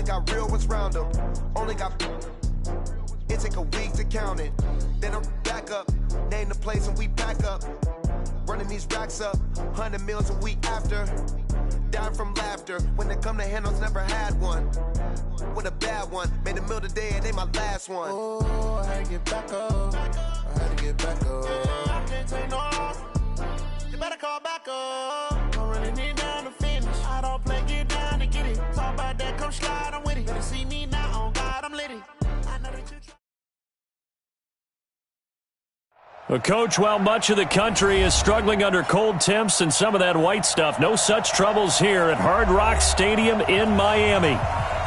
got real ones round them. Only got... It take a week to count it. Then I'm back up. Name the place and we pack up. Running these racks up. 100 meals a week after. Dying from laughter. When it come to handles, never had one. With a bad one. Made a meal today and they my last one. Oh, I had to get back up. I had to get back up. I can't take no loss. You better call back up. Don't really need down to finish. I don't play, get down to get it. Talk about that, come slide, I'm with it. Better see me now, on God, I'm litty. I know that you Well, Coach, while much of the country is struggling under cold temps and some of that white stuff, no such troubles here at Hard Rock Stadium in Miami.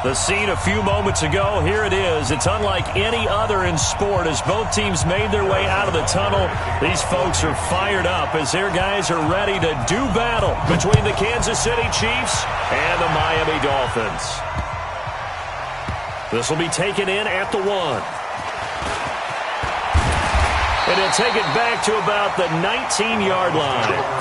The scene a few moments ago, here it is. It's unlike any other in sport as both teams made their way out of the tunnel. These folks are fired up as their guys are ready to do battle between the Kansas City Chiefs and the Miami Dolphins. This will be taken in at the 1. And he'll take it back to about the 19-yard line.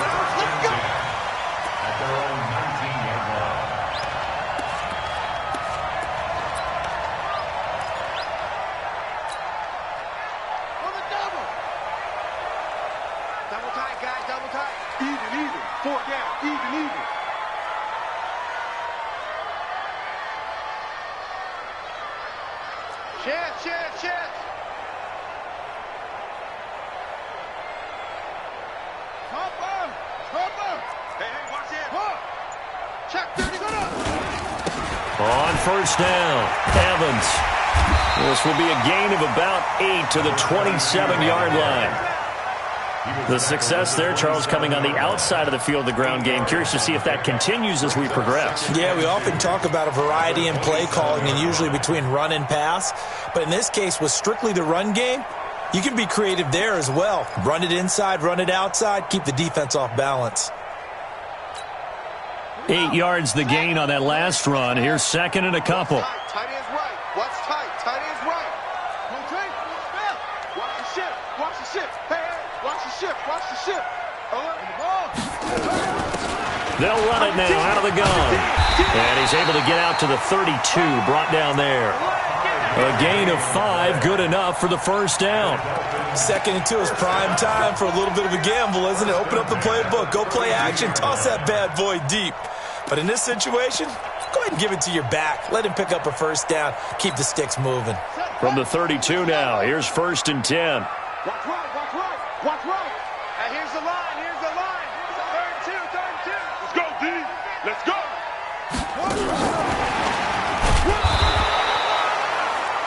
On first down, Evans. This will be a gain of about 8 to the 27-yard line. The success there, Charles, coming on the outside of the field, the ground game. Curious to see if that continues as we progress. Yeah, we often talk about a variety in play calling and usually between run and pass. But in this case, with strictly the run game, you can be creative there as well. Run it inside, run it outside, keep the defense off balance. 8 yards the gain on that last run. Here's second and a couple. Tight end's right. What's tight? Tight end's right. Watch the ship. Watch the ship. Hey, watch the ship. Watch the ship. They'll run it now out of the gun. And he's able to get out to the 32, brought down there. A gain of 5, good enough for the first down. 2nd and 2 is prime time for a little bit of a gamble, isn't it? Open up the playbook, go play action, toss that bad boy deep. But in this situation, go ahead and give it to your back. Let him pick up a first down, keep the sticks moving. From the 32 now, here's 1st and 10. Watch right, watch right, watch right. And here's the line, here's the line. Third and two. Let's go, D. Let's go.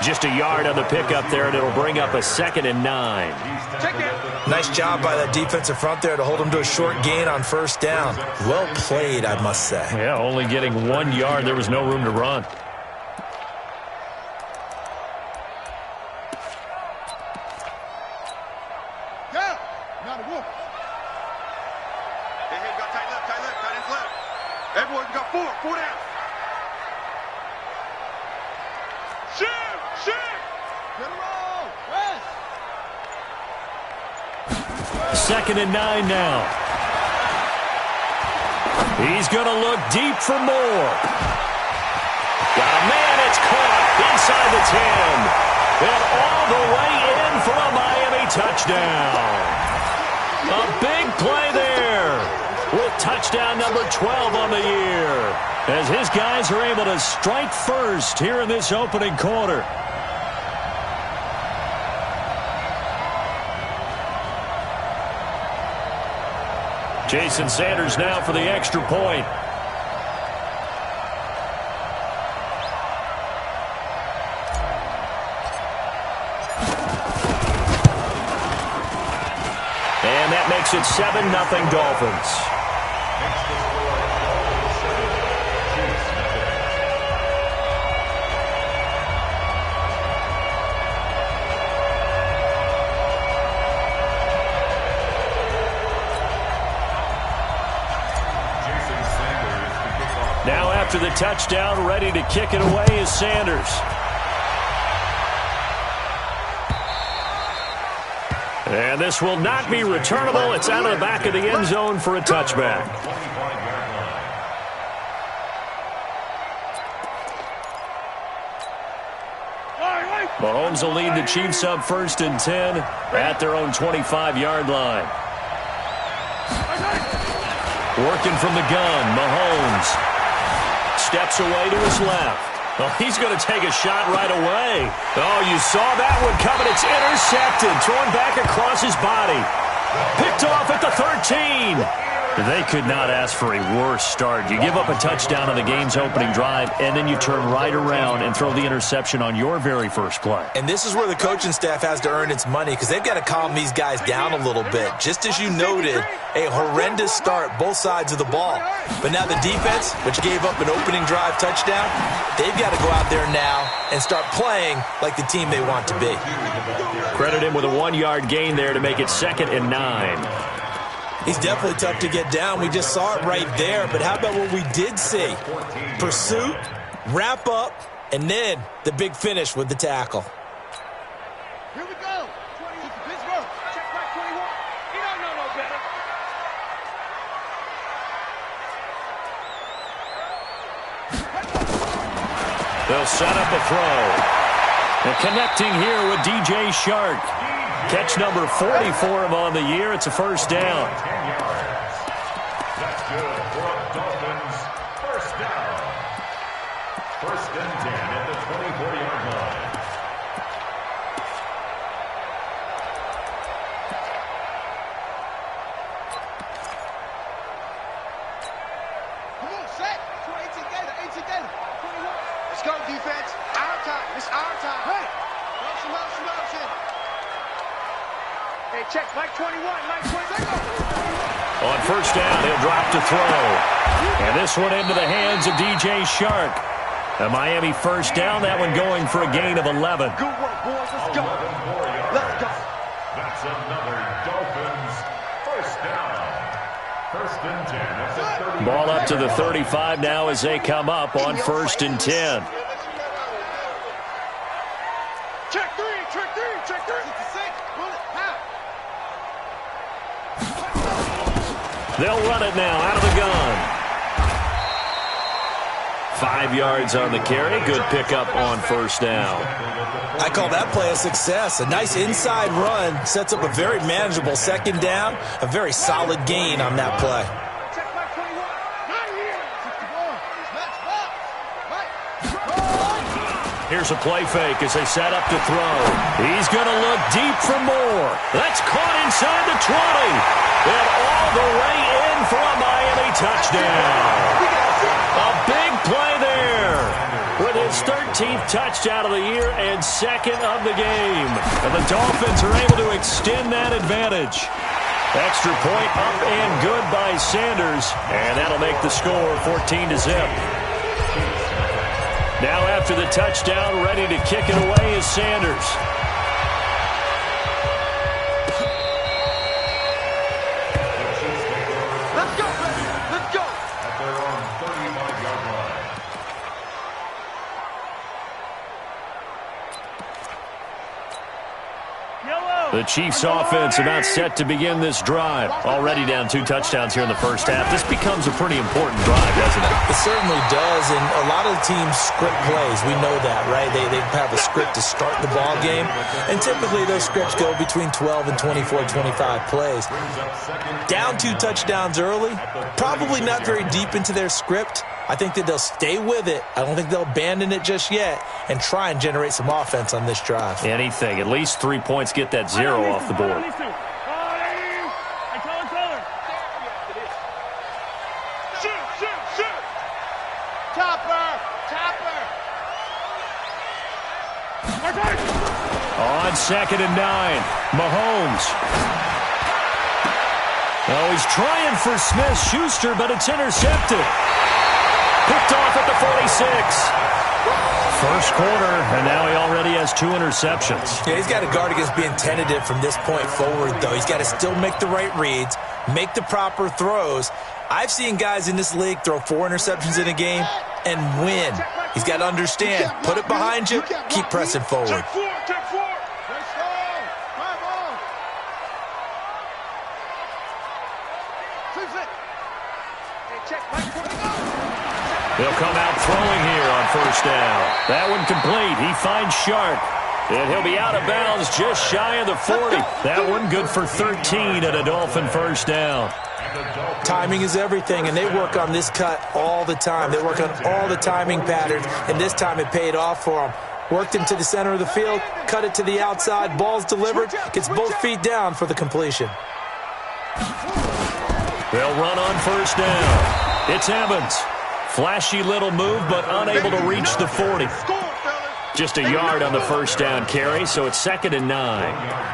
Just a yard on the pickup there, and it'll bring up a 2nd and 9. Nice job by that defensive front there to hold him to a short gain on first down. Well played, I must say. Yeah, only getting 1 yard. There was no room to run. Everyone got 4 down. Shit! Get him all! West! 2nd and 9 now. He's going to look deep for more. Got a man, it's caught inside the 10. And all the way in for a Miami touchdown. A big play there with touchdown number 12 on the year, as his guys are able to strike first here in this opening quarter. Jason Sanders now for the extra point. And that makes it 7-0 Dolphins. Now after the touchdown, ready to kick it away is Sanders. And this will not be returnable. It's out of the back of the end zone for a touchback. Mahomes will lead the Chiefs up 1st and 10 at their own 25-yard line. Working from the gun, Mahomes steps away to his left. Oh, he's going to take a shot right away. Oh, you saw that one coming. It's intercepted. Thrown back across his body. Picked off at the 13. They could not ask for a worse start. You give up a touchdown on the game's opening drive, and then you turn right around and throw the interception on your very first play. And this is where the coaching staff has to earn its money because they've got to calm these guys down a little bit. Just as you noted, a horrendous start, both sides of the ball. But now the defense, which gave up an opening drive touchdown, they've got to go out there now and start playing like the team they want to be. Credit him with a 1-yard gain there to make it 2nd and 9. He's definitely tough to get down. We just saw it right there. But how about what we did see? Pursuit, wrap up, and then the big finish with the tackle. Here we go. 20 to Pittsburgh. Check back 21. You don't know no better. They'll set up a throw. And connecting here with DJ Shark. Catch number 40 for him on the year. It's a 1st down. That's good for a Dolphins 1st down. 1st and 10 at the 24-yard line. Come on, set. 18 Gator, 18 Gator. 21. Let's go, defense. Our time. It's our time. Hey. Motion. Hey, check. Mike 21. Mike 20. On 1st down, he'll drop to throw. And this one into the hands of DJ Shark. A Miami 1st down. That one going for a gain of 11. Good work, boys. Let's go. Let's go. That's another Dolphins 1st down. 1st and 10 at the 30. Ball up to the 35 now as they come up on 1st and 10. Check 3. Check 3. They'll run it now out of the gun. 5 yards on the carry. Good pickup on 1st down. I call that play a success. A nice inside run sets up a very manageable 2nd down. A very solid gain on that play. Check back 21. 9 years. 61. Here's a play fake as they set up to throw. He's going to look deep for more. That's caught inside the 20. And all the way in for a Miami touchdown. A big play there with his 13th touchdown of the year and 2nd of the game. And the Dolphins are able to extend that advantage. Extra point up and good by Sanders. And that'll make the score 14-0. Now after the touchdown, ready to kick it away is Sanders. The Chiefs offense about set to begin this drive. Already down 2 touchdowns here in the 1st half. This becomes a pretty important drive, doesn't it? It certainly does, and a lot of the teams script plays. We know that, right? They have a script to start the ball game, and typically those scripts go between 12 and 24, 25 plays. Down 2 touchdowns early, probably not very deep into their script. I think that they'll stay with it. I don't think they'll abandon it just yet and try and generate some offense on this drive. Anything. At least 3 points, get that 0 off the board. Shoot. Topper. On 2nd and 9, Mahomes. Oh, he's trying for Smith-Schuster, but it's intercepted. Picked off at the 46. 1st quarter, and now he already has 2 interceptions. Yeah, he's got to guard against being tentative from this point forward, though. He's got to still make the right reads, make the proper throws. I've seen guys in this league throw 4 interceptions in a game and win. He's got to understand, put it behind you, keep pressing forward. Check 4. Let's go. Come on. Hey, check Mike 20. They'll come out throwing here on 1st down. That one complete. He finds Shark. And he'll be out of bounds just shy of the 40. That one good for 13 and a Dolphin first down. Timing is everything, and they work on this cut all the time. They work on all the timing patterns, and this time it paid off for them. Worked him to the center of the field, cut it to the outside, ball's delivered, gets both feet down for the completion. They'll run on first down. It's Evans. Flashy little move, but unable to reach the 40. Just a yard on the first down carry, so it's 2nd and 9.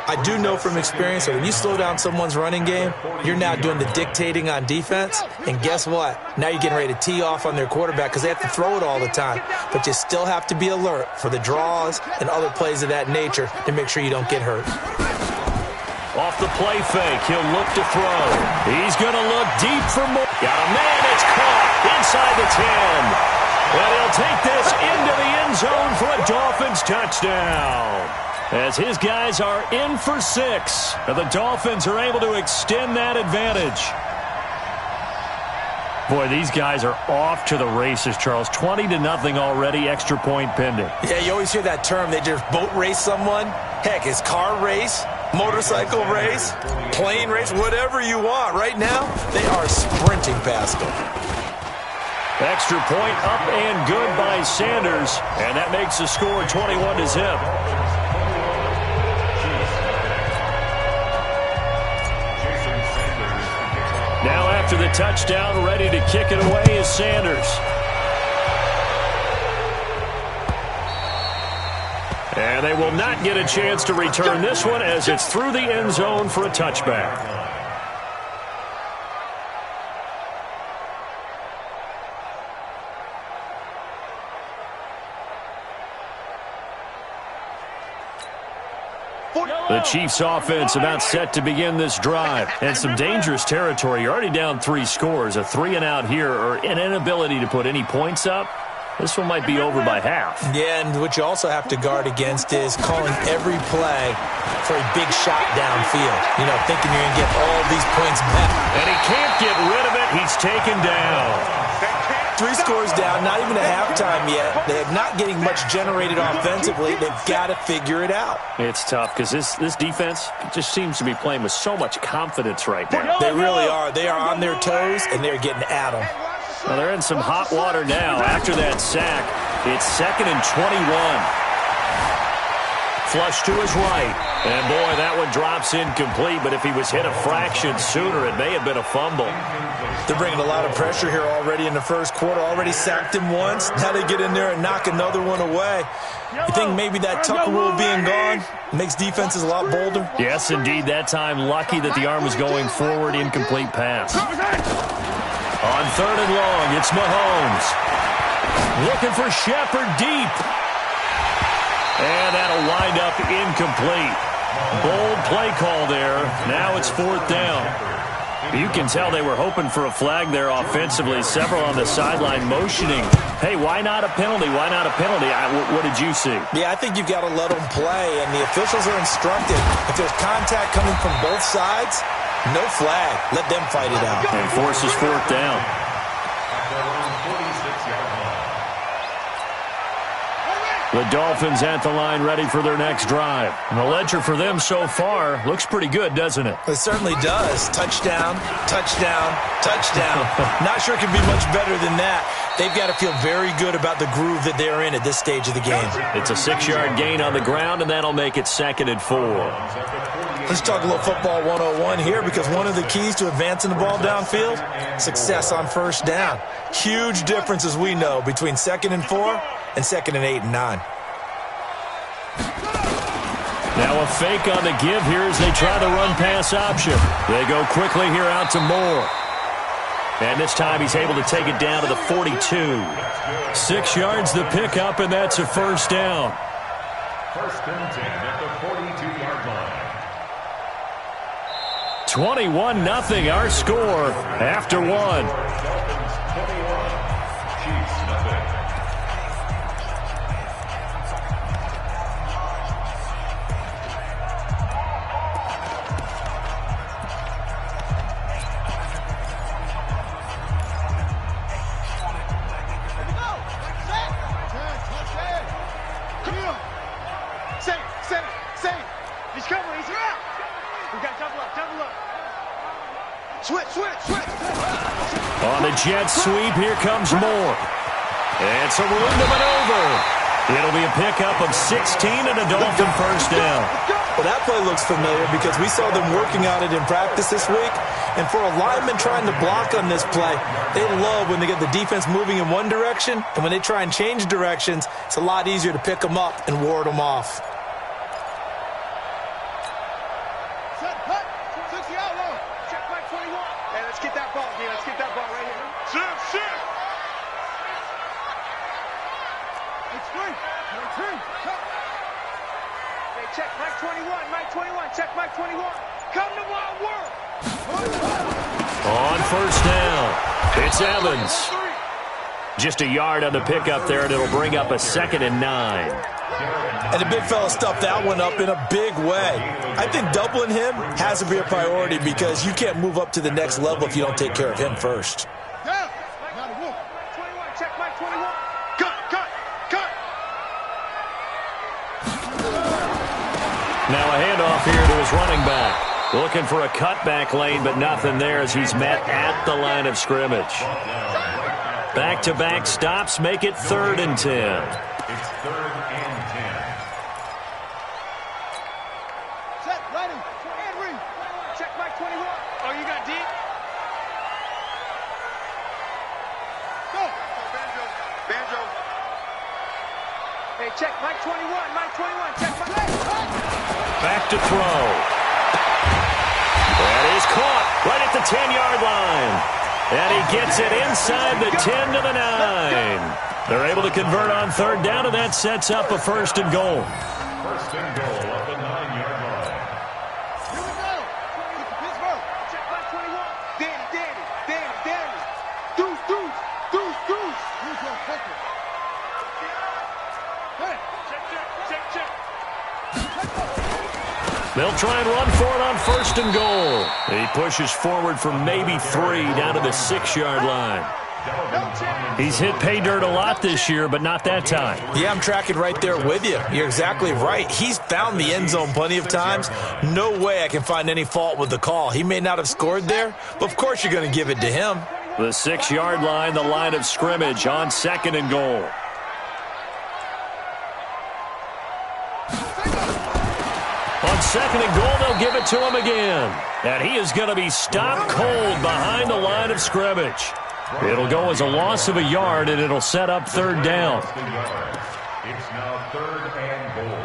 I do know from experience that when you slow down someone's running game, you're now doing the dictating on defense. And guess what? Now you're getting ready to tee off on their quarterback because they have to throw it all the time. But you still have to be alert for the draws and other plays of that nature to make sure you don't get hurt. Off the play fake, he'll look to throw. He's going to look deep for more. Got a man, it's caught inside the 10. And he'll take this into the end zone for a Dolphins touchdown. As his guys are in for 6. And the Dolphins are able to extend that advantage. Boy, these guys are off to the races, Charles. 20-0 already, extra point pending. Yeah, you always hear that term. They just boat race someone. Heck, it's car race, motorcycle race, plane race, whatever you want. Right now, they are sprinting past them. Extra point up and good by Sanders. And that makes the score 21-0. Now after the touchdown, ready to kick it away is Sanders. And they will not get a chance to return this one as it's through the end zone for a touchback. The Chiefs offense about set to begin this drive. And some dangerous territory. You're already down 3 scores. A 3-and-out here or an inability to put any points up. This one might be over by half. Yeah, and what you also have to guard against is calling every play for a big shot downfield. You know, thinking you're going to get all these points back. And he can't get rid of it. He's taken down. 3 scores down, not even a halftime yet. They're not getting much generated offensively. They've got to figure it out. It's tough because this defense just seems to be playing with so much confidence right now. They really are. They are on their toes, and they're getting at them. Well, they're in some hot water now after that sack. It's 2nd and 21. Flush to his right. And, boy, that one drops incomplete. But if he was hit a fraction sooner, it may have been a fumble. They're bringing a lot of pressure here already in the first quarter. Already sacked him once. Now they get in there and knock another one away. You think maybe that Tucker rule being gone makes defenses a lot bolder? Yes, indeed. That time lucky that the arm was going forward. Incomplete pass. On 3rd and long, it's Mahomes. Looking for Shepard deep. And that'll wind up incomplete. Bold play call there. Now it's 4th down. You can tell they were hoping for a flag there offensively. Several on the sideline motioning. Hey, why not a penalty? Why not a penalty? What did you see? Yeah, I think you've got to let them play, and the officials are instructed. If there's contact coming from both sides, no flag. Let them fight it out. And forces 4th down. The Dolphins at the line ready for their next drive. And the ledger for them so far looks pretty good, doesn't it? It certainly does. Touchdown, touchdown, touchdown. Not sure it can be much better than that. They've got to feel very good about the groove that they're in at this stage of the game. It's a 6-yard gain on the ground, and that'll make it 2nd and 4. Let's talk a little football 101 here, because one of the keys to advancing the ball downfield, success on first down. Huge difference, as we know, between 2nd and 4 and 2nd and 8 and 9. Now a fake on the give here as they try the run-pass option. They go quickly here out to Moore. And this time he's able to take it down to the 42. 6 yards the pickup, and that's a first down. 1st and 10 at the 42-yard line. 21-0 our score after 1. Dolphins 21, Chiefs nothing. Same. He's coming. He's out. We got double up. Switch. On the jet sweep, here comes Moore. And some room to maneuver. It'll be a pickup of 16 and a Dolphin first down. Well, that play looks familiar because we saw them working on it in practice this week. And for a lineman trying to block on this play, they love when they get the defense moving in one direction. And when they try and change directions, it's a lot easier to pick them up and ward them off. Set, cut. 60 out low. Check back 21. Hey, let's get that ball, D. Let's get that ball right here. Shift. It's free. Hey, check Mike 21. Check Mike 21. Come to Wild World. On first down, it's Evans. Just a yard on the pickup there, and it'll bring up a 2nd and 9. And the big fella stuffed that one up in a big way. I think doubling him has to be a priority because you can't move up to the next level if you don't take care of him first. Yeah. Now the wolf. 21. Check Mike 21. Cut. Now a handoff here to his running back. Looking for a cutback lane, but nothing there as he's met at the line of scrimmage. Back-to-back stops make it 3rd and 10. It's 3rd and 10. Set, ready, and read. Check Mike 21. Oh, you got deep? Go. Banjo. Hey, check Mike 21. Check Mike. Back to throw. That is caught right at the 10-yard line. And he gets it inside the 10 to the 9. They're able to convert on 3rd down, and that sets up a 1st and goal. 1st and goal at the 9-yard line. Here we go. Get the Pittsburgh. Check Mike 21. Danny. Deuce. Here's your picker. Hey, check. They'll try and run for it on 1st and goal. He pushes forward for maybe 3 down to the 6-yard line. He's hit pay dirt a lot this year, but not that time. Yeah, I'm tracking right there with you. You're exactly right. He's found the end zone plenty of times. No way I can find any fault with the call. He may not have scored there, but of course you're going to give it to him. The 6-yard line, the line of scrimmage on 2nd and goal. On 2nd and goal, they'll give it to him again. And he is going to be stopped cold behind the line of scrimmage. It'll go as a loss of a yard, and it'll set up 3rd down. It's now 3rd and goal.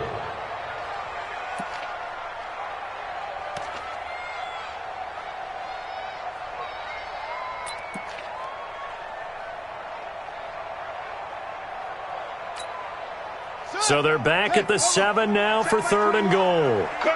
So they're back at the 7 now for 3rd and goal. Kill.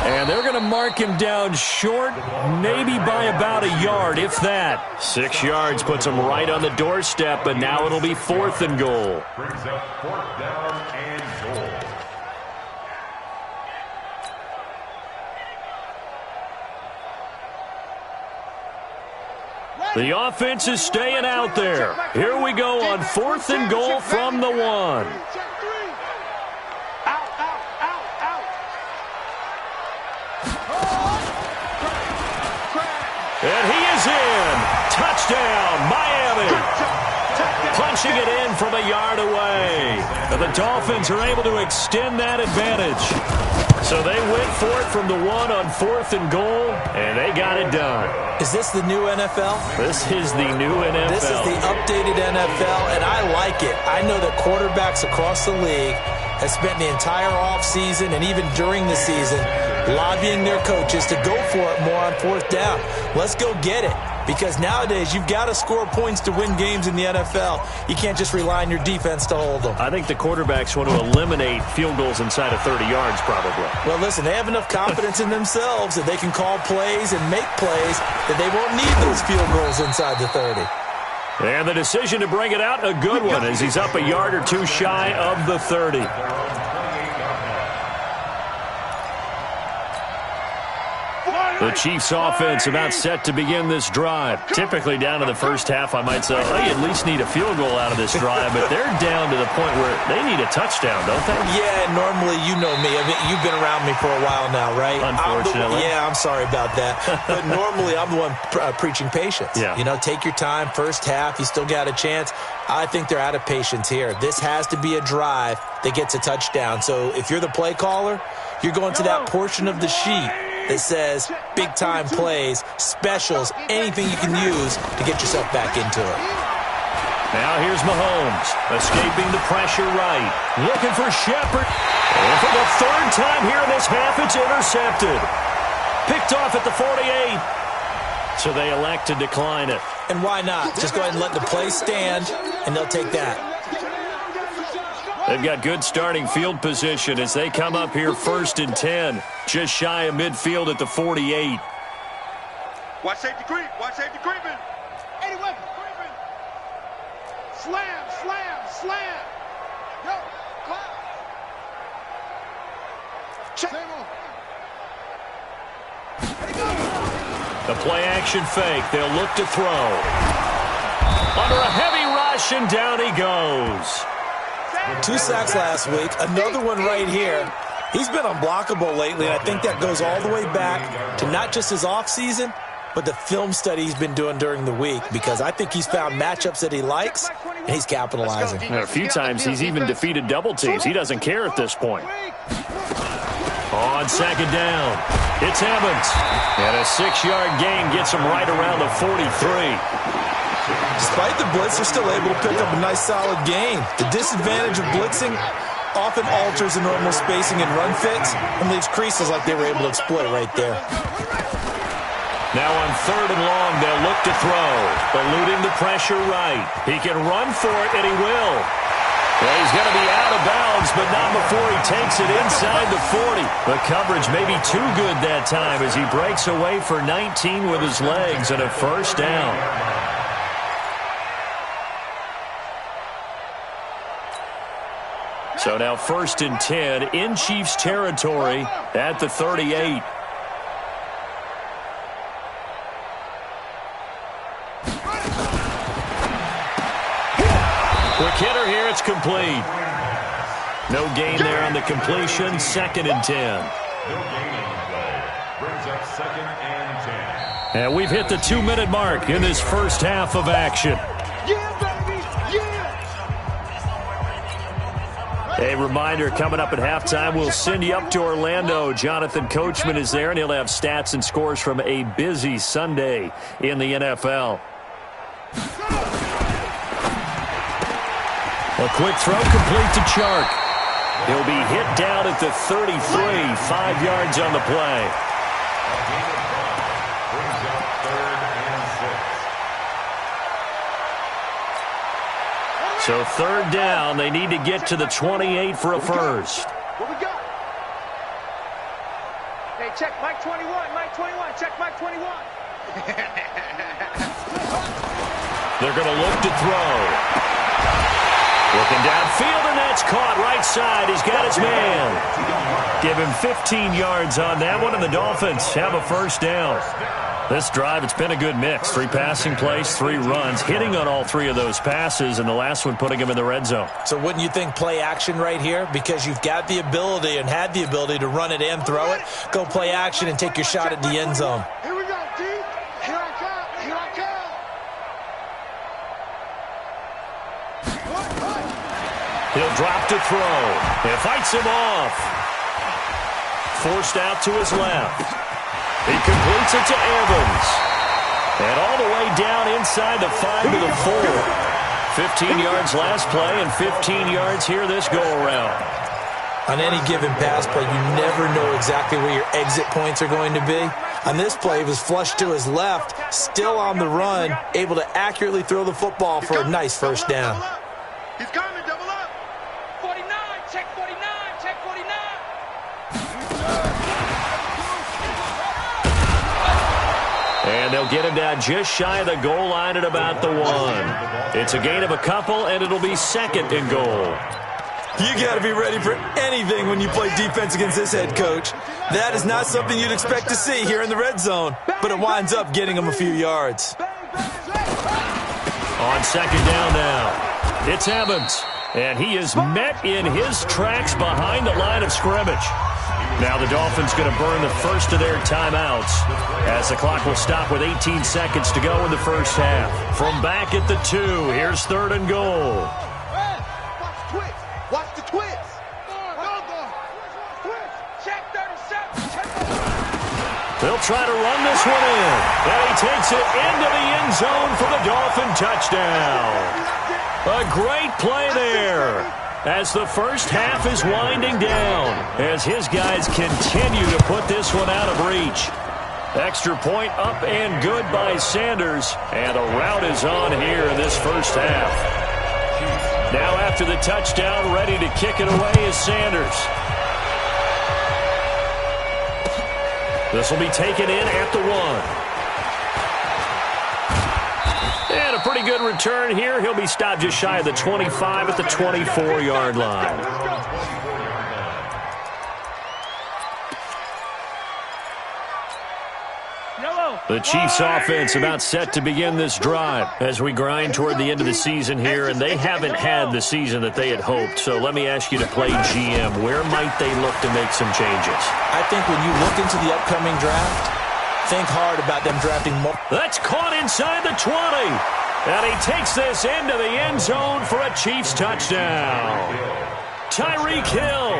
And they're going to mark him down short, maybe by about a yard, if that. 6 yards puts him right on the doorstep, but now it'll be 4th and goal. Brings up 4th down and goal. The offense is staying out there. Here we go on 4th and goal from the 1. And he is in. Touchdown, Miami. Punching it in from a yard away. And the Dolphins are able to extend that advantage. So they went for it from the 1 on 4th and goal, and they got it done. Is this the new NFL? This is the new NFL. This is the updated NFL, and I like it. I know that quarterbacks across the league have spent the entire offseason and even during the season lobbying their coaches to go for it more on 4th down. Let's go get it. Because nowadays, you've got to score points to win games in the NFL. You can't just rely on your defense to hold them. I think the quarterbacks want to eliminate field goals inside of 30 yards, probably. Well, listen, they have enough confidence in themselves that they can call plays and make plays that they won't need those field goals inside the 30. And the decision to bring it out, a good one, as he's up a yard or two shy of the 30. The Chiefs offense about set to begin this drive. Typically down to the first half, I might say, oh, you at least need a field goal out of this drive, but they're down to the point where they need a touchdown, don't they? Yeah, normally you know me. I mean, you've been around me for a while now, right? Unfortunately. I'm sorry about that. But normally I'm the one preaching patience. Yeah. You know, take your time. First half, you still got a chance. I think they're out of patience here. This has to be a drive that gets a touchdown. So if you're the play caller, you're going to that portion of the sheet that says big-time plays, specials, anything you can use to get yourself back into it. Now here's Mahomes, escaping the pressure right. Looking for Shepard. And for the third time here in this half, it's intercepted. Picked off at the 48. So they elect to decline it. And why not? Just go ahead and let the play stand, and they'll take that. They've got good starting field position as they come up here 1st and 10. Just shy of midfield at the 48. Watch safety creep. Watch safety creeping. 81. Creeping. Slam, slam, slam. Yo, clap. Check. The play-action fake. They'll look to throw. Under a heavy rush, and down he goes. 2 sacks last week, another one right here. He's been unblockable lately, and I think that goes all the way back to not just his offseason, but the film study he's been doing during the week, because I think he's found matchups that he likes, and he's capitalizing. And a few times he's even defeated double teams. He doesn't care at this point. On 2nd down, it's Evans. And a 6-yard gain gets him right around the 43. Despite the blitz, they're still able to pick up a nice, solid gain. The disadvantage of blitzing often alters the normal spacing and run fits and leaves creases like they were able to exploit right there. Now on 3rd and long, they'll look to throw. Eluding the pressure right. He can run for it, and he will. Well, he's going to be out of bounds, but not before he takes it inside the 40. The coverage may be too good that time as he breaks away for 19 with his legs and a 1st down. So now 1st and 10 in Chiefs territory at the 38. Quick hitter here, it's complete. No gain there on the completion, 2nd and 10. No gain on the play. Brings up 2nd and 10. And we've hit the 2-minute mark in this first half of action. A reminder, coming up at halftime, we'll send you up to Orlando. Jonathan Coachman is there, and he'll have stats and scores from a busy Sunday in the NFL. A quick throw complete to Chark. He'll be hit down at the 33, 5 yards on the play. Brings up 3rd and 6. So 3rd down, they need to get to the 28 for a first. What we got? Hey, check Mike 21, Mike 21, check Mike 21. They're going to look to throw. Looking downfield, and that's caught right side. He's got his man. Give him 15 yards on that one, and the Dolphins have a 1st down. This drive, it's been a good mix. 3 passing plays, 3 runs, hitting on all 3 of those passes, and the last one putting him in the red zone. So wouldn't you think play action right here? Because you've got the ability and had the ability to run it and throw it. Go play action and take your shot at the end zone. Here we go, D. Here I come. Here I come. He'll drop to throw. It fights him off. Forced out to his left. He completes it to Evans. And all the way down inside the 5 to the 4. 15 yards last play and 15 yards here this go-around. On any given pass play, you never know exactly where your exit points are going to be. On this play, he was flushed to his left, still on the run, able to accurately throw the football for a nice 1st down. He's coming, double up. 49, check 49, check 49. And they'll get him down just shy of the goal line at about the 1. It's a gain of a couple, and it'll be 2nd and goal. You got to be ready for anything when you play defense against this head coach. That is not something you'd expect to see here in the red zone, but it winds up getting him a few yards. On second down now, it's Evans, and he is met in his tracks behind the line of scrimmage. Now the Dolphins going to burn the first of their timeouts as the clock will stop with 18 seconds to go in the first half. From back at the 2, here's 3rd and goal. Watch the twist. Check 37. They'll try to run this one in. And he takes it into the end zone for the Dolphin touchdown. A great play there as the first half is winding down, as his guys continue to put this one out of reach. Extra point up and good by Sanders, and the route is on here in this first half. Now after the touchdown, ready to kick it away is Sanders. This will be taken in at the 1. And a pretty good return here. He'll be stopped just shy of the 25 at the 24-yard line. The Chiefs offense about set to begin this drive as we grind toward the end of the season here, and they haven't had the season that they had hoped. So let me ask you to play GM. Where might they look to make some changes? I think when you look into the upcoming draft, think hard about them drafting more. That's caught inside the 20. And he takes this into the end zone for a Chiefs touchdown. Tyreek Hill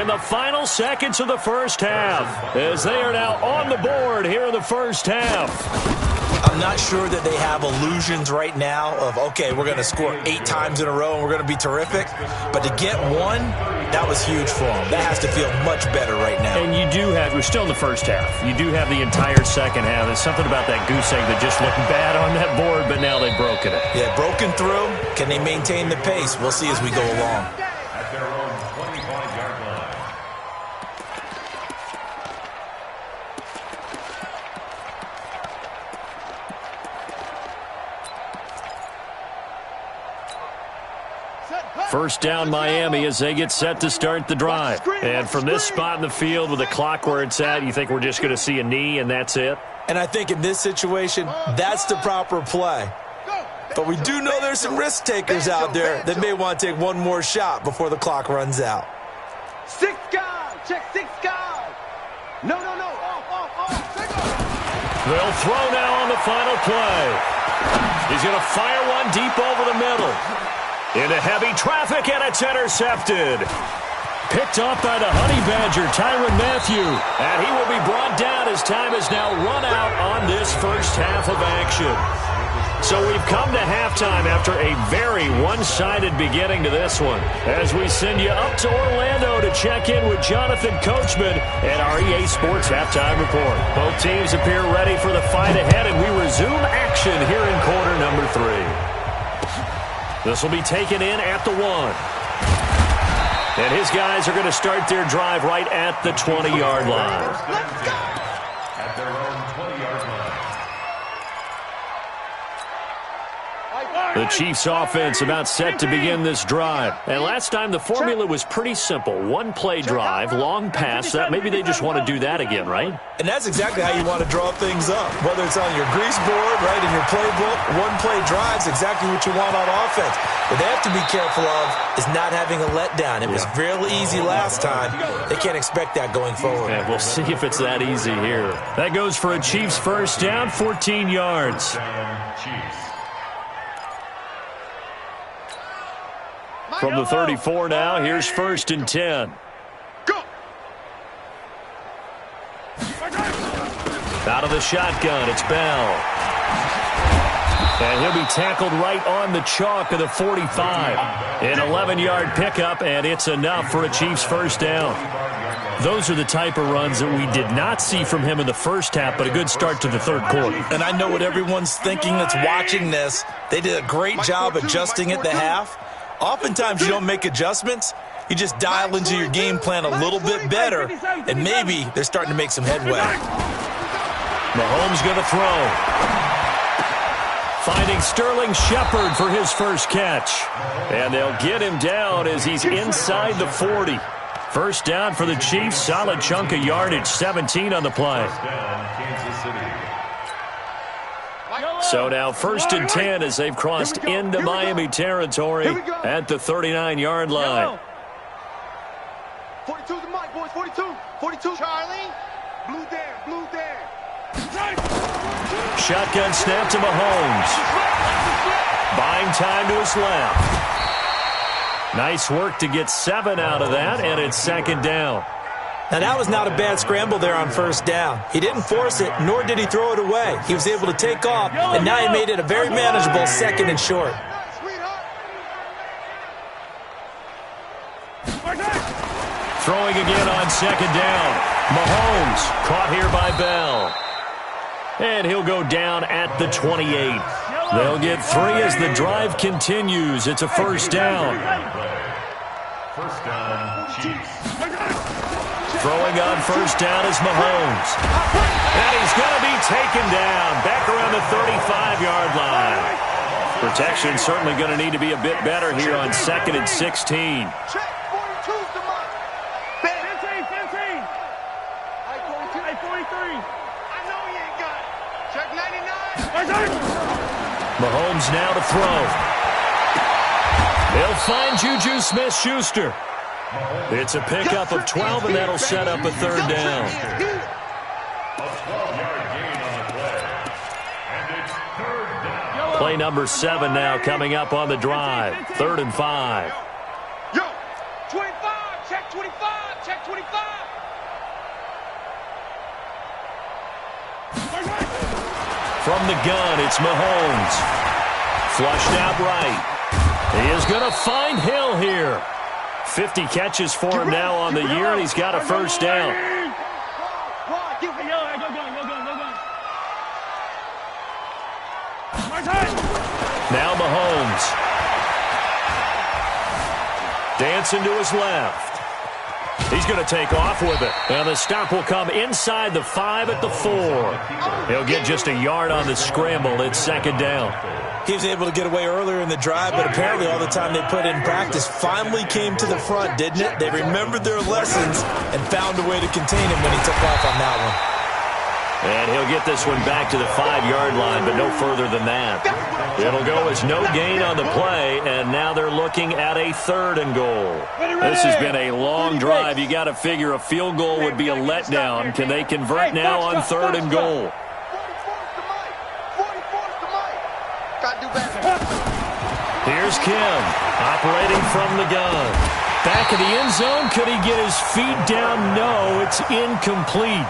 in the final seconds of the first half as they are now on the board here in the first half. I'm not sure that they have illusions right now of, okay, we're going to score 8 times in a row and we're going to be terrific. But to get one, that was huge for them. That has to feel much better right now. And you do have, we're still in the first half. You do have the entire second half. There's something about that goose egg that just looked bad on that board, but now they've broken it. Yeah, broken through. Can they maintain the pace? We'll see as we go along. At their own 25-yard line. First down Miami as they get set to start the drive. And from this spot in the field with the clock where it's at, you think we're just going to see a knee and that's it? And I think in this situation, that's the proper play. But we do know there's some risk takers out there that may want to take one more shot before the clock runs out. 6 guys. Check 6 guys. No. They'll throw now on the final play. He's going to fire one deep over the middle. Into heavy traffic, and it's intercepted. Picked off by the Honey Badger, Tyrann Mathieu. And he will be brought down as time is now run out on this first half of action. So we've come to halftime after a very one-sided beginning to this one. As we send you up to Orlando to check in with Jonathan Coachman and our EA Sports Halftime Report. Both teams appear ready for the fight ahead, and we resume action here in quarter number 3. This will be taken in at the 1. And his guys are going to start their drive right at the 20-yard line. Let's go. At their own 20-yard line. The Chiefs offense about set to begin this drive. And last time the formula was pretty simple. One-play drive, long pass. That maybe they just want to do that again, right? And that's exactly how you want to draw things up. Whether it's on your grease board, right, in your playbook, one-play drive's exactly what you want on offense. What they have to be careful of is not having a letdown. It was real easy last time. They can't expect that going forward. And we'll see if it's that easy here. That goes for a Chiefs first down, 14 yards. Chiefs. From the 34 now, here's 1st and 10. Go. Out of the shotgun, it's Bell. And he'll be tackled right on the chalk of the 45. An 11-yard pickup, and it's enough for a Chiefs first down. Those are the type of runs that we did not see from him in the first half, but a good start to the third quarter. And I know what everyone's thinking that's watching this. They did a great job adjusting at the half. Oftentimes you don't make adjustments. You just dial into your game plan a little bit better, and maybe they're starting to make some headway. Mahomes going to throw. Finding Sterling Shepard for his first catch. And they'll get him down as he's inside the 40. First down for the Chiefs. Solid chunk of yardage. 17 on the play. So now 1st and 10 as they've crossed into Miami territory at the 39-yard line. 42's the mic, boys. 42. 42. Charlie. Blue there. Shotgun snap to Mahomes. Buying time to his left. Nice work to get 7 out of that, and it's 2nd down. Now, that was not a bad scramble there on 1st down. He didn't force it, nor did he throw it away. He was able to take off, and now he made it a very manageable 2nd and short. Throwing again on 2nd down. Mahomes caught here by Bell. And he'll go down at the 28. They'll get 3 as the drive continues. It's a 1st down. 1st down, Chiefs. Throwing on 1st down is Mahomes. And he's going to be taken down back around the 35-yard line. Protection certainly going to need to be a bit better here on 2nd and 16. Mahomes now to throw. They'll find Juju Smith-Schuster. It's a pickup of 12, and that'll set up a 3rd down. A 12-yard gain on the play. And it's 3rd down. Play number 7 now coming up on the drive. 3rd and 5. Yo, 25, check 25, check 25. From the gun, it's Mahomes. Flushed out right. He is going to find Hill here. 50 catches for him now on the year, and he's got a 1st down. Now Mahomes. Dancing to his left. He's going to take off with it. And the stop will come inside the 5 at the 4. He'll get just a yard on the scramble. It's 2nd down. He was able to get away earlier in the drive, but apparently all the time they put in practice finally came to the front, didn't it? They remembered their lessons and found a way to contain him when he took off on that one. And he'll get this one back to the 5-yard line, but no further than that. It'll go as no gain on the play, and now they're looking at a 3rd and goal. This has been a long drive. You got to figure a field goal would be a letdown. Can they convert now on 3rd and goal? Here's Kim, operating from the gun. Back in the end zone, could he get his feet down? No, it's incomplete.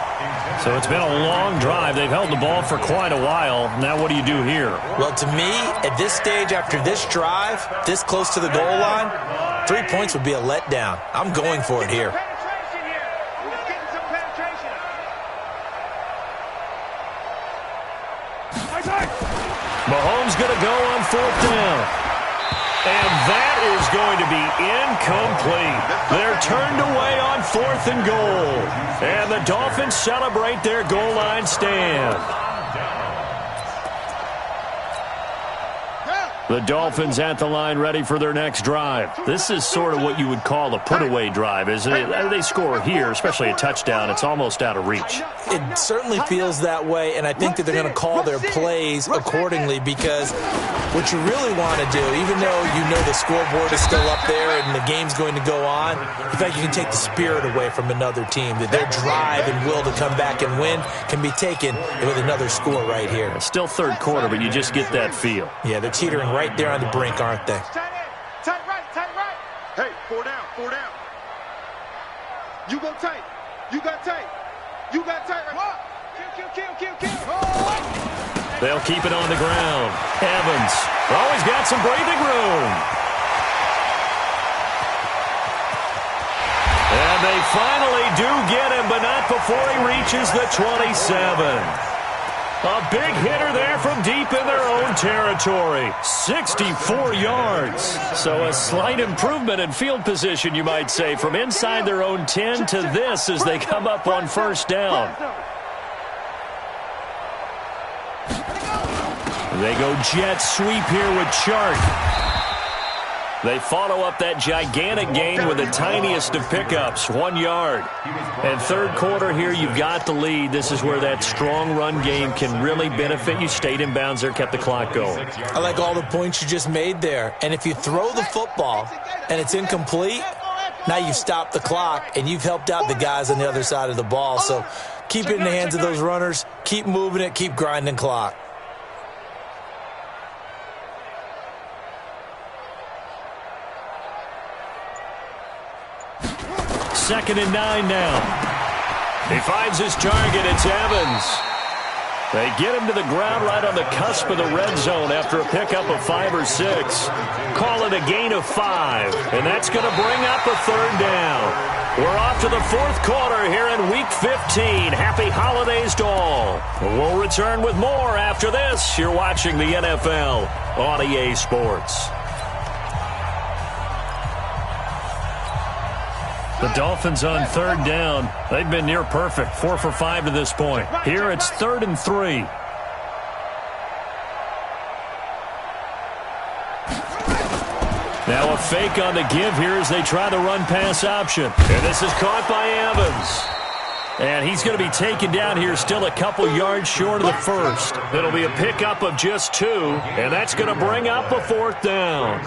So it's been a long drive. They've held the ball for quite a while. Now what do you do here? Well, to me, at this stage, after this drive, this close to the goal line, 3 points would be a letdown. I'm going for it here. Mahomes going to go on 4th down. And that is going to be incomplete. They're turned away on 4th and goal. And the Dolphins celebrate their goal line stand. The Dolphins at the line ready for their next drive. This is sort of what you would call a put-away drive, isn't it? They score here, especially a touchdown. It's almost out of reach. It certainly feels that way, and I think that they're going to call their plays accordingly because what you really want to do, even though you know the scoreboard is still up there and the game's going to go on, in fact, you can take the spirit away from another team, that their drive and will to come back and win can be taken with another score right here. It's still 3rd quarter, but you just get that feel. Yeah, they're teetering right there on the brink, aren't they? Tight right. Hey, 4 down. You go tight. You got tight. Right. Kill. They'll keep it on the ground. Evans. Oh, he's got some breathing room. And they finally do get him, but not before he reaches the 27. A big hitter there from deep in their own territory. 64 yards. So a slight improvement in field position, you might say, from inside their own 10 to this as they come up on 1st down. They go jet sweep here with Chark. They follow up that gigantic gain with the tiniest of pickups, 1 yard. And third quarter here, you've got the lead. This is where that strong run game can really benefit you. Stayed in bounds there, kept the clock going. I like all the points you just made there. And if you throw the football and it's incomplete, now you've stopped the clock and you've helped out the guys on the other side of the ball. So keep it in the hands of those runners. Keep moving it. Keep grinding clock. Second and 9 now. He finds his target. It's Evans. They get him to the ground right on the cusp of the red zone after a pickup of 5 or 6. Call it a gain of 5, and that's going to bring up a third down. We're off to the fourth quarter here in Week 15. Happy holidays to all. We'll return with more after this. You're watching the NFL on EA Sports. The Dolphins on third down. They've been near perfect, 4 for 5 to this point. Here it's 3rd and 3. Now a fake on the give here as they try the run-pass option. And this is caught by Evans. And he's going to be taken down here still a couple yards short of the first. It'll be a pickup of just 2, and that's going to bring up a 4th down.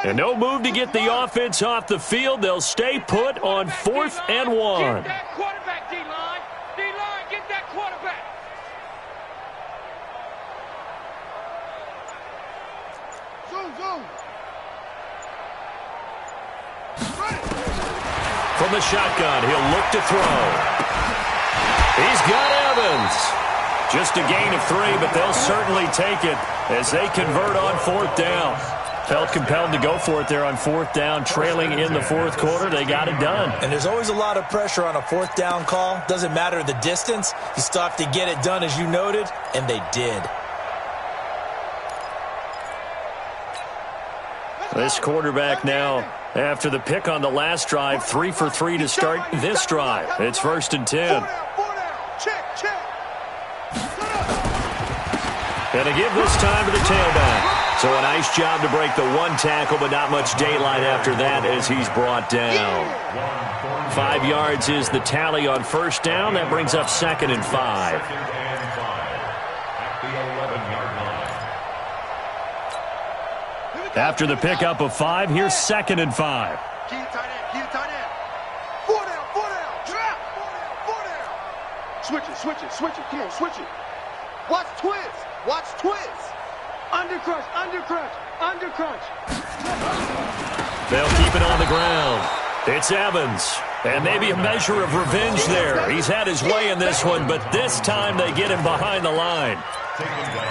And no move to get the offense off the field. They'll stay put on 4th and 1. Get that quarterback, D-line. D-line, get that quarterback. Zoom, zoom. From the shotgun, he'll look to throw. He's got Evans. Just a gain of 3, but they'll certainly take it as they convert on 4th down. Felt compelled to go for it there on 4th down, trailing in the fourth quarter. They got it done. And there's always a lot of pressure on a 4th down call. Doesn't matter the distance. You still have to get it done, as you noted, and they did. This quarterback now, after the pick on the last drive, 3 for 3 to start this drive. It's 1st and 10. Check, check. And to give this time to the tailback. So a nice job to break the 1 tackle, but not much daylight after that as he's brought down. 5 yards is the tally on 1st down. That brings up 2nd and 5. After the pickup of 5, here's 2nd and 5. Keep it tight end, keep it tight end. 4 down, trap. 4 down. Switch it, come on, switch it. Watch twist. Undercrunch. They'll keep it on the ground. It's Evans. And maybe a measure of revenge there. He's had his way in this one, but this time they get him behind the line.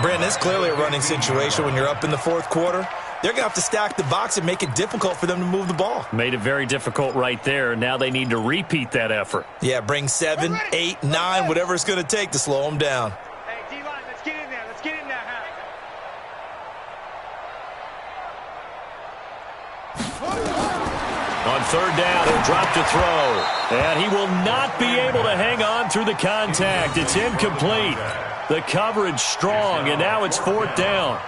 Brandon, it's clearly a running situation when you're up in the fourth quarter. They're going to have to stack the box and make it difficult for them to move the ball. Made it very difficult right there. Now they need to repeat that effort. Yeah, bring 7, 8, 9, whatever it's going to take to slow them down. Hey, D-line, let's get in there, On 3rd down, he'll drop to throw. And he will not be able to hang on through the contact. It's incomplete. The coverage strong, and now it's 4th down.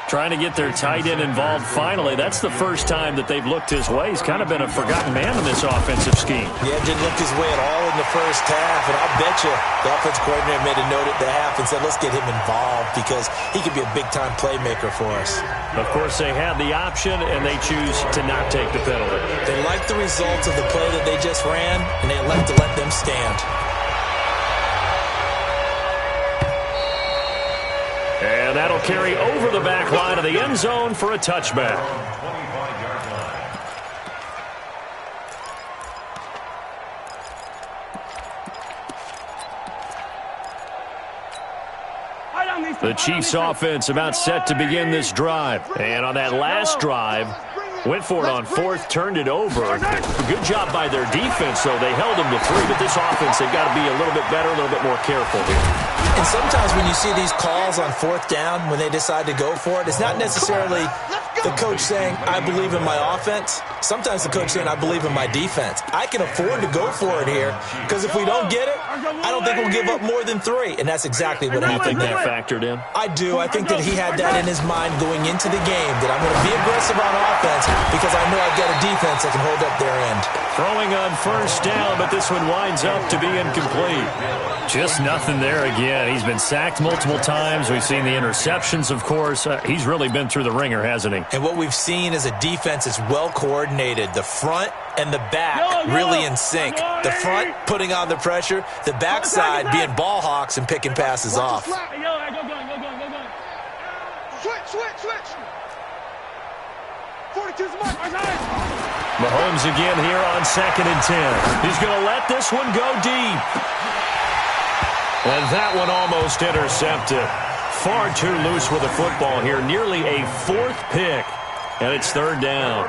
Trying to get their tight end involved finally. That's the first time that they've looked his way. He's kind of been a forgotten man in this offensive scheme. Yeah, didn't look his way at all in the first half. And I'll bet you the offense coordinator made a note at the half and said, let's get him involved because he could be a big-time playmaker for us. Of course, they had the option, and they choose to not take the penalty. They liked the results of the play that they just ran, and they elect to let them stand. And that'll carry over the back line of the end zone for a touchback. The Chiefs offense about set to begin this drive. And on that last drive, went for it on 4th, turned it over. Good job by their defense, though. They held them to 3, but this offense, they've got to be a little bit better, a little bit more careful here. And sometimes when you see these calls on 4th down, when they decide to go for it, it's not necessarily The coach saying, I believe in my offense. Sometimes the coach saying, I believe in my defense. I can afford to go for it here because if we don't get it, I don't think we'll give up more than 3. And that's exactly what happened there. That factored in? I do. I think that he had that in his mind going into the game, that I'm going to be aggressive on offense because I know I've got a defense that can hold up their end. Throwing on first down, but this one winds up to be incomplete. Just nothing there again. He's been sacked multiple times. We've seen the interceptions, of course. He's really been through the ringer, hasn't he? And what we've seen is a defense that's well coordinated. The front and the back really in sync. The front putting on the pressure, the backside being ball hawks and picking passes off. Switch. 42's mark. Mahomes again here on 2nd and 10. He's going to let this one go deep. And that one almost intercepted. Far too loose with the football here. Nearly a 4th pick. And it's 3rd down.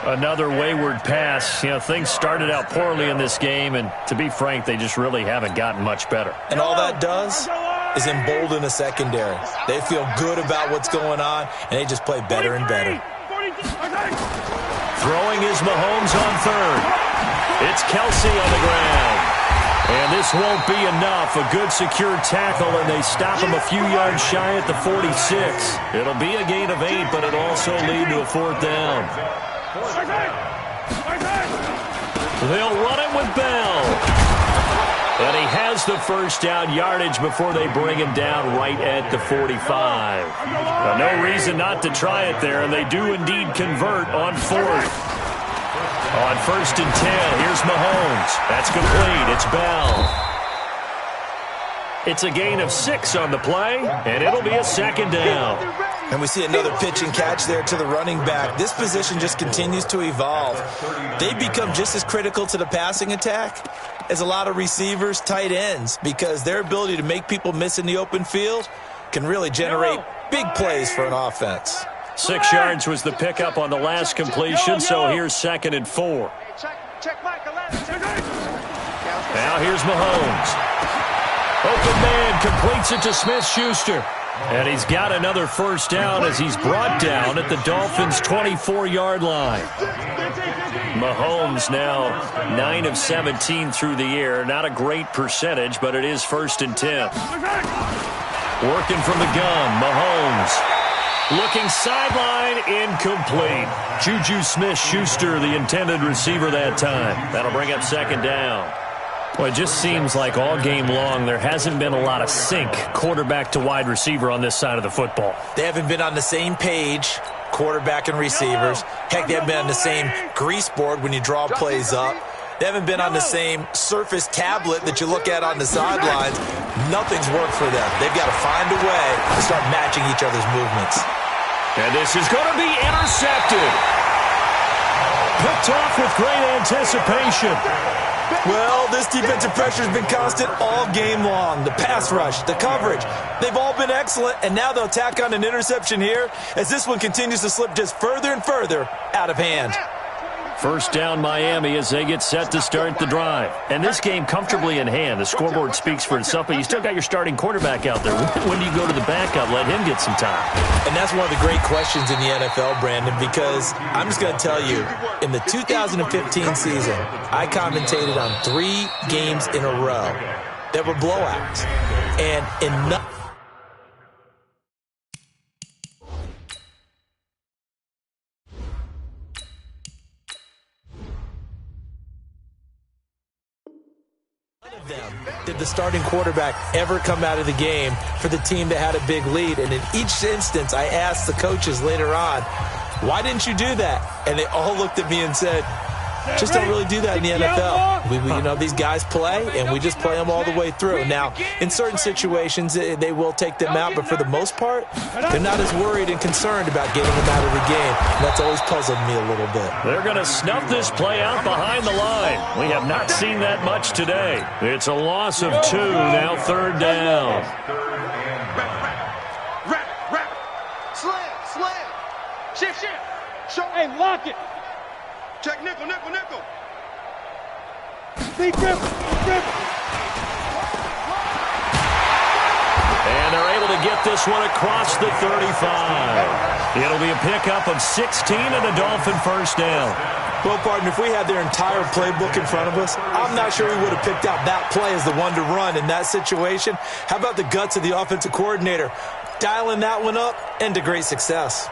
Another wayward pass. You know, things started out poorly in this game, and to be frank, they just really haven't gotten much better. And all that does is embolden the secondary. They feel good about what's going on, and they just play better and better. Throwing is Mahomes on 3rd. It's Kelsey on the ground. And this won't be enough. A good secure tackle, and they stop him a few yards shy at the 46. It'll be a gain of 8, but it'll also lead to a 4th down. They'll run it with Bell. And he has the first down yardage before they bring him down right at the 45. Now, no reason not to try it there, and they do indeed convert on 4th. On 1st and 10, here's Mahomes. That's complete. It's Bell. It's a gain of 6 on the play, and it'll be a 2nd down. And we see another pitch and catch there to the running back. This position just continues to evolve. They become just as critical to the passing attack as a lot of receivers, tight ends, because their ability to make people miss in the open field can really generate big plays for an offense. 6 yards was the pickup on the last completion, so here's 2nd and 4. Now here's Mahomes. Open man completes it to Smith-Schuster. And he's got another first down as he's brought down at the Dolphins' 24-yard line. Mahomes now 9 of 17 through the air. Not a great percentage, but it is 1st and 10. Working from the gun, Mahomes. Looking sideline, incomplete. Juju Smith-Schuster, the intended receiver that time. That'll bring up 2nd down. Well, it just seems like all game long there hasn't been a lot of sync quarterback to wide receiver on this side of the football. They haven't been on the same page, quarterback and receivers. Heck, they haven't been on the same grease board when you draw plays up. They haven't been on the same Surface tablet that you look at on the sidelines. Nothing's worked for them. They've got to find a way to start matching each other's movements. And this is going to be intercepted. Picked off with great anticipation. Well, this defensive pressure has been constant all game long. The pass rush, the coverage, they've all been excellent, and now they'll tack on an interception here as this one continues to slip just further and further out of hand. First down Miami as they get set to start the drive. And this game comfortably in hand. The scoreboard speaks for itself, but you still got your starting quarterback out there. When do you go to the backup? Let him get some time. And that's one of the great questions in the NFL, Brandon, because I'm just going to tell you, in the 2015 season, I commentated on 3 games in a row that were blowouts. And in did the starting quarterback ever come out of the game for the team that had a big lead. And in each instance, I asked the coaches later on, why didn't you do that? And they all looked at me and said, just don't really do that in the NFL. These guys play, and we just play them all the way through. Now, in certain situations, they will take them out, but for the most part, they're not as worried and concerned about getting them out of the game. And that's always puzzled me a little bit. They're going to snuff this play out behind the line. We have not seen that much today. It's a loss of 2, now 3rd down. Wrap. Slam. Shift. Hey, lock it. Check nickel. And And they're able to get this one across the 35. It'll be a pickup of 16 and a Dolphin first down. Well, partner, if we had their entire playbook in front of us, I'm not sure we would have picked out that play as the one to run in that situation. How about the guts of the offensive coordinator? Dialing that one up into great success.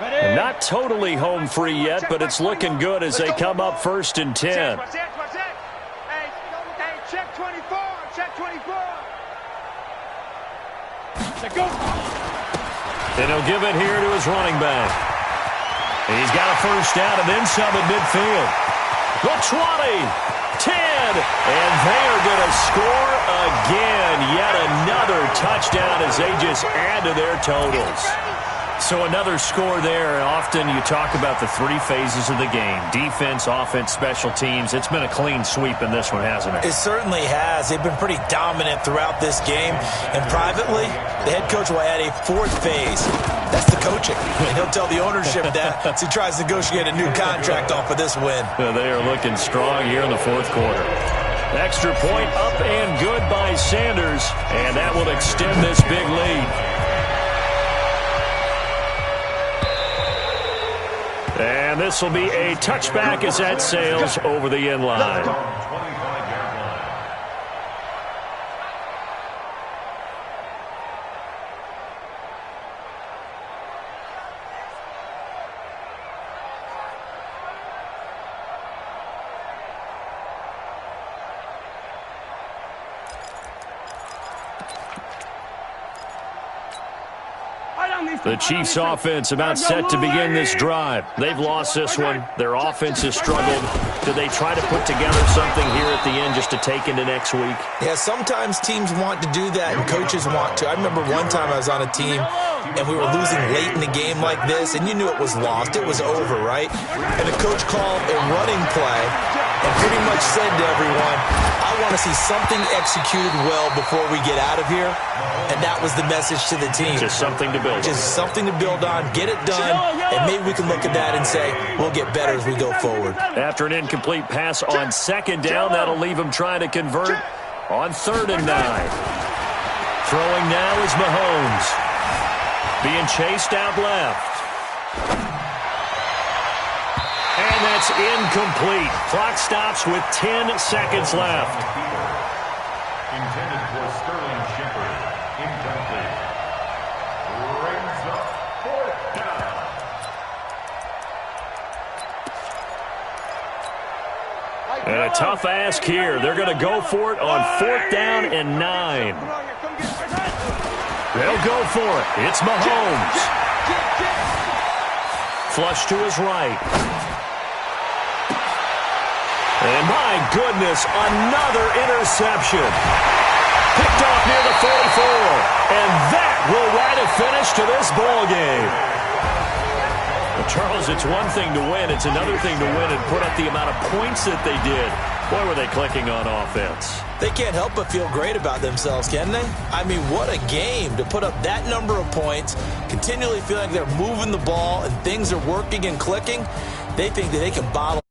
And not totally home free yet, but it's looking good as they come up 1st and 10. Watch it. Hey, check 24. Check 24. Go. And he'll give it here to his running back. He's got a first down and then some at midfield. The 20, 10, and they are going to score again. Yet another touchdown as they just add to their totals. So another score there. Often you talk about the 3 phases of the game. Defense, offense, special teams. It's been a clean sweep in this one, hasn't it? It certainly has. They've been pretty dominant throughout this game. And privately, the head coach will add a 4th phase. That's the coaching. And he'll tell the ownership that as he tries to negotiate a new contract off of this win. They are looking strong here in the 4th quarter. Extra point up and good by Sanders. And that will extend this big lead. And this will be a touchback as that sails over the end line. The Chiefs' offense about set to begin this drive. They've lost this one. Their offense has struggled. Do they try to put together something here at the end just to take into next week? Yeah, sometimes teams want to do that and coaches want to. I remember one time I was on a team and we were losing late in the game like this, and you knew it was lost. It was over, right? And the coach called a running play and pretty much said to everyone, I want to see something executed well before we get out of here. And that was the message to the team. Just something to build on. Just something to build on, get it done, and maybe we can look at that and say, we'll get better as we go forward. After an incomplete pass on 2nd down, that'll leave him trying to convert on 3rd and 9. Throwing now is Mahomes. Being chased out left. And that's incomplete. Clock stops with 10 seconds left. Intended for Sterling Shepard. Incomplete. Brings up 4th down. And a tough ask here. They're going to go for it on 4th down and 9. They'll go for it. It's Mahomes. Flush to his right. And my goodness, another interception. Picked off near the 44. And that will write a finish to this ball game. Well, Charles, it's one thing to win. It's another thing to win and put up the amount of points that they did. Boy, were they clicking on offense. They can't help but feel great about themselves, can they? I mean, what a game to put up that number of points, continually feeling like they're moving the ball and things are working and clicking. They think that they can bottle